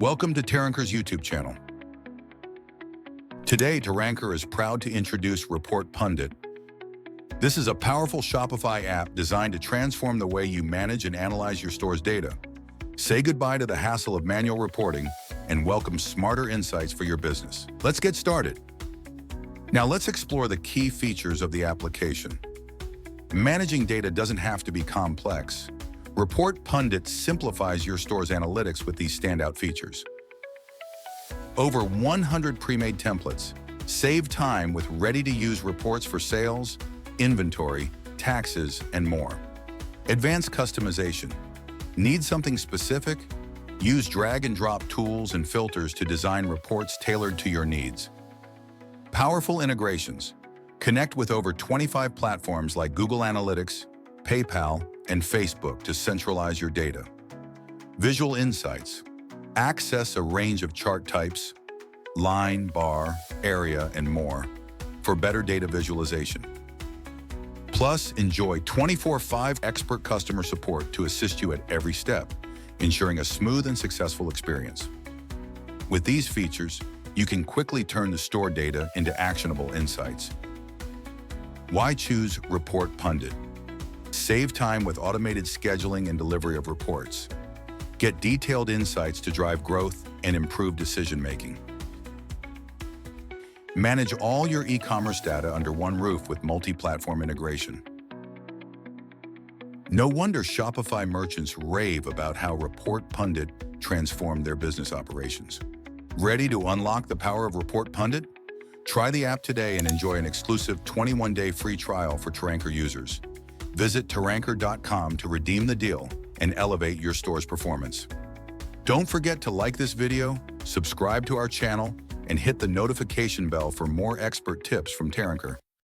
Welcome to Taranker's YouTube channel. Today, Taranker is proud to introduce Report Pundit. This is a powerful Shopify app designed to transform the way you manage and analyze your store's data. Say goodbye to the hassle of manual reporting and welcome smarter insights for your business. Let's get started. Now let's explore the key features of the application. Managing data doesn't have to be complex. Report Pundit simplifies your store's analytics with these standout features. Over 100 pre-made templates. Save time with ready-to-use reports for sales, inventory, taxes, and more. Advanced customization. Need something specific? Use drag-and-drop tools and filters to design reports tailored to your needs. Powerful integrations. Connect with over 25 platforms like Google Analytics, PayPal, and Facebook to centralize your data. Visual insights. Access a range of chart types, line, bar, area, and more for better data visualization. Plus, enjoy 24/5 expert customer support to assist you at every step, ensuring a smooth and successful experience. With these features, you can quickly turn the store data into actionable insights. Why choose Report Pundit? Save time with automated scheduling and delivery of reports. Get detailed insights to drive growth and improve decision-making. Manage all your e-commerce data under one roof with multi-platform integration. No wonder Shopify merchants rave about how Report Pundit transformed their business operations. Ready to unlock the power of Report Pundit? Try the app today and enjoy an exclusive 21-day free trial for Taranker users. Visit Taranker.com to redeem the deal and elevate your store's performance. Don't forget to like this video, subscribe to our channel, and hit the notification bell for more expert tips from Taranker.